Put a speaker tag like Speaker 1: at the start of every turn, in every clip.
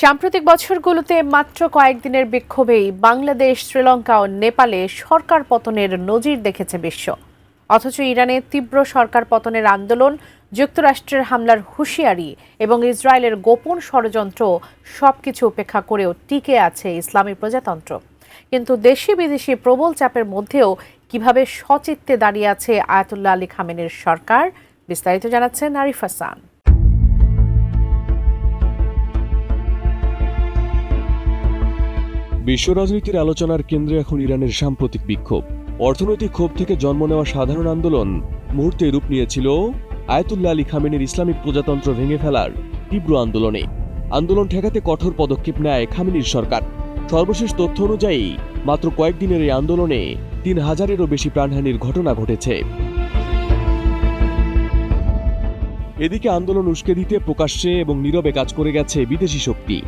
Speaker 1: সাম্প্রতিক বছরগুলোতে মাত্র কয়েকদিনের বিক্ষোভেই বাংলাদেশ, শ্রীলঙ্কা ও নেপালে সরকার পতনের নজির দেখেছে বিশ্ব। অথচ ইরানে তীব্র সরকার পতনের আন্দোলন, যুক্তরাষ্ট্রের হামলার হুঁশিয়ারি এবং ইসরায়েলের গোপন ষড়যন্ত্র সবকিছু উপেক্ষা করেও টিকে আছে ইসলামী প্রজাতন্ত্র। কিন্তু দেশি বিদেশি প্রবল চাপের মধ্যেও কিভাবে সচিত্তে দাঁড়িয়ে আছে আয়াতুল্লাহ আলী খামেনির সরকার, বিস্তারিত জানাচ্ছেন আরিফ হাসান।
Speaker 2: বিশ্ব রাজনীতির আলোচনার কেন্দ্রে এখন ইরানের সাম্প্রতিক বিক্ষোভ। অর্থনৈতিক ক্ষোভ থেকে জন্ম নেওয়া সাধারণ আন্দোলন মুহূর্তে রূপ নিয়েছিল আয়াতুল্লাহ আলী খামেনির ইসলামিক প্রজাতন্ত্র ভেঙে ফেলার তীব্র আন্দোলনে। আন্দোলন ঠেকাতে কঠোর পদক্ষেপ নেয় খামেনির সরকার। সর্বশেষ তথ্য অনুযায়ী মাত্র কয়েকদিনের এই আন্দোলনে ৩,০০০-এরও বেশি প্রাণহানির ঘটনা ঘটেছে। এদিকে আন্দোলন উস্কে দিতে প্রকাশ্যে এবং নীরবে কাজ করে গেছে বিদেশি শক্তি।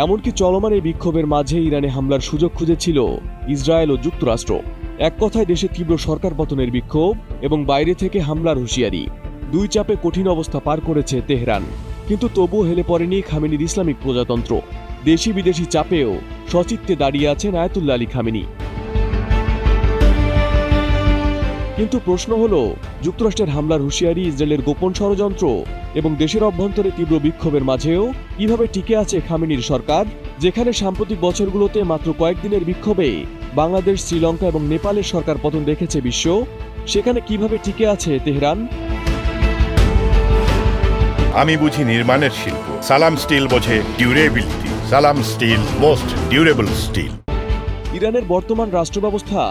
Speaker 2: এমনকি চলমান এই বিক্ষোভের মাঝে ইরানে হামলার সুযোগ খুঁজেছিল ইসরায়েল ও যুক্তরাষ্ট্র। এক কথায় দেশে তীব্র সরকার পতনের বিক্ষোভ এবং বাইরে থেকে হামলার হুঁশিয়ারি, দুই চাপে কঠিন অবস্থা পার করেছে তেহরান। কিন্তু তবুও হেলে পড়েনি খামেনির ইসলামিক প্রজাতন্ত্র। দেশি বিদেশি চাপেও সচিত্তে দাঁড়িয়ে আছেন আয়াতুল্লাহ আলী খামেনি। কিন্তু প্রশ্ন হলো, যুক্তরাষ্ট্রের হামলার হুঁশিয়ারি, ইসরায়েলের গোপন ষড়যন্ত্র এবং দেশের অভ্যন্তরে তীব্র বিক্ষোভের মাঝেও কিভাবে টিকে আছে খামেনির সরকার? যেখানে সাম্প্রতিক বছরগুলোতে মাত্র কয়েকদিনের বিক্ষোভে বাংলাদেশ, শ্রীলঙ্কা এবং নেপালের সরকার পতন দেখেছে বিশ্ব, সেখানে কিভাবে টিকে আছে তেহরান?
Speaker 3: আমি বুঝি নির্মাণের শিল্প, সালাম স্টিল বোঝে ডিউরেবিলিটি। সালাম স্টিল, মোস্ট ডিউরেবল স্টিল।
Speaker 2: ইরানের বর্তমান রাষ্ট্র ব্যবস্থা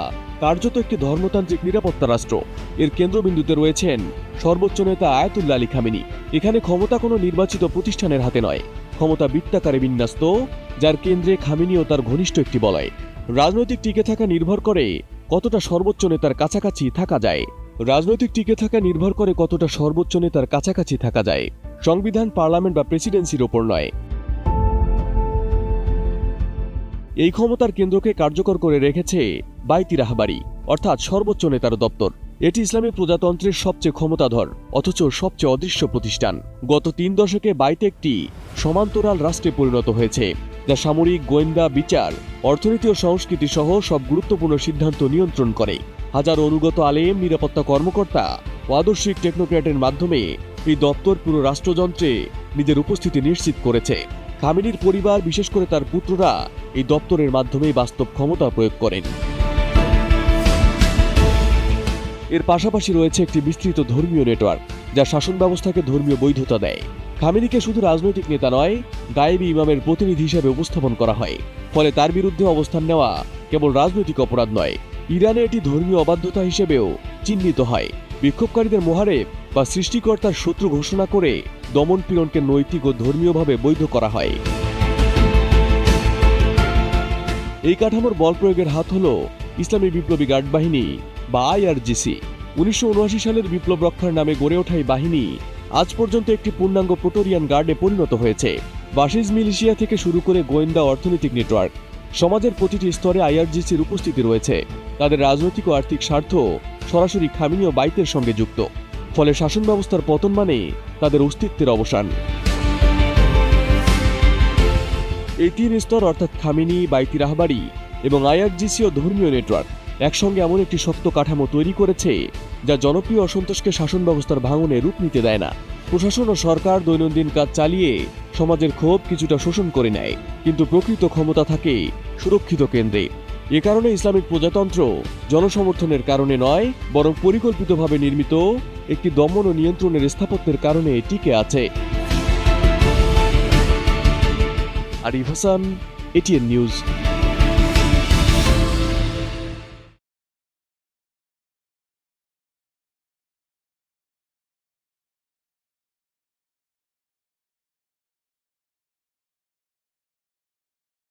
Speaker 2: কার্যত একটি ধর্মতান্ত্রিক নিরাপত্তা রাষ্ট্র। এর কেন্দ্রবিন্দুতে রয়েছেন সর্বোচ্চ নেতা আয়াতুল্লাহ আলী খামেনি। এখানে ক্ষমতা কোনো নির্বাচিত প্রতিষ্ঠানের হাতে নয়, ক্ষমতা বৃত্তাকারে বিন্যস্ত, যার কেন্দ্রে খামেনি ও তার ঘনিষ্ঠ একটি বলয়। রাজনৈতিক টিকে থাকা নির্ভর করে কতটা সর্বোচ্চ নেতার কাছাকাছি থাকা যায়। সংবিধান, পার্লামেন্ট বা প্রেসিডেন্সির ওপর নয়। এই ক্ষমতার কেন্দ্রকে কার্যকর করে রেখেছে বাইতি রাহবারি, অর্থাৎ সর্বোচ্চ নেতার দপ্তর। এটি ইসলামী প্রজাতন্ত্রের সবচেয়ে ক্ষমতাধর অথচ সবচেয়ে অদৃশ্য প্রতিষ্ঠান। গত ৩ দশকে বাইতে একটি সমান্তরাল রাষ্ট্রে পরিণত হয়েছে, যা সামরিক, গোয়েন্দা, বিচার, অর্থনীতি ও সংস্কৃতি সহ সব গুরুত্বপূর্ণ সিদ্ধান্ত নিয়ন্ত্রণ করে। হাজার অনুগত আলেম, নিরাপত্তা কর্মকর্তা ও আদর্শিক টেকনোক্র্যাটের মাধ্যমে এই দপ্তর পুরো রাষ্ট্রযন্ত্রে নিজের উপস্থিতি নিশ্চিত করেছে। খামেনির পরিবার, বিশেষ করে তার পুত্ররা, এই দপ্তরের মাধ্যমে বাস্তব ক্ষমতা প্রয়োগ করেন। এর পাশাপাশি রয়েছে একটি বিস্তৃত ধর্মীয় নেটওয়ার্ক, যা শাসন ব্যবস্থাকে ধর্মীয় বৈধতা দেয়। খামেনিকে শুধু রাজনৈতিক নেতা নয়, গায়েবী ইমামের প্রতিনিধি হিসেবে উপস্থাপন করা হয়। ফলে তার বিরুদ্ধে অবস্থান নেওয়া কেবল রাজনৈতিক অপরাধ নয়, ইরানে এটি ধর্মীয় অবাধ্যতা হিসেবেও চিহ্নিত হয়। বিক্ষোভকারীদের মোহারেব বা সৃষ্টিকর্তার শত্রু ঘোষণা করে দমন পীড়নকে নৈতিক ও ধর্মীয়ভাবে বৈধ করা হয়। এই কাঠামোর বল প্রয়োগের হাত হল ইসলামী বিপ্লবী গার্ড বাহিনী বা IRGC। ১৯৭৯ সালের বিপ্লব রক্ষার নামে গড়ে ওঠা এই বাহিনী আজ পর্যন্ত একটি পূর্ণাঙ্গ প্রেটোরিয়ান গার্ডে পরিণত হয়েছে। বাসিজ মিলিশিয়া থেকে শুরু করে গোয়েন্দা, অর্থনৈতিক নেটওয়ার্ক, সমাজের প্রতিটি স্তরে IRGCর উপস্থিতি রয়েছে। তাদের রাজনৈতিক ও আর্থিক স্বার্থ সরাসরি খামেনি ও বাইতের সঙ্গে যুক্ত। ফলে শাসন ব্যবস্থার পতন মানে তাদের অস্তিত্বের অবসান। এই ৩ স্তর, অর্থাৎ খামেনি, বাইতি রাহবারি এবং IRGC ও ধর্মীয় নেটওয়ার্ক, একসঙ্গে এমন একটি শক্ত কাঠামো তৈরি করেছে যা জনপ্রিয় অসন্তোষকে শাসন ব্যবস্থার ভাঙনে রূপ নিতে দেয় না। প্রশাসন ও সরকার দৈনন্দিন কাজ চালিয়ে সমাজের ক্ষোভ কিছুটা শোষণ করে নেয়, কিন্তু প্রকৃত ক্ষমতা থাকে সুরক্ষিত কেন্দ্রে। এ কারণে ইসলামিক প্রজাতন্ত্র জনসমর্থনের কারণে নয়, বরং পরিকল্পিতভাবে নির্মিত একটি দমন ও নিয়ন্ত্রণের স্থাপত্যের কারণে টিকে আছে। Arif Hasan, ATN news.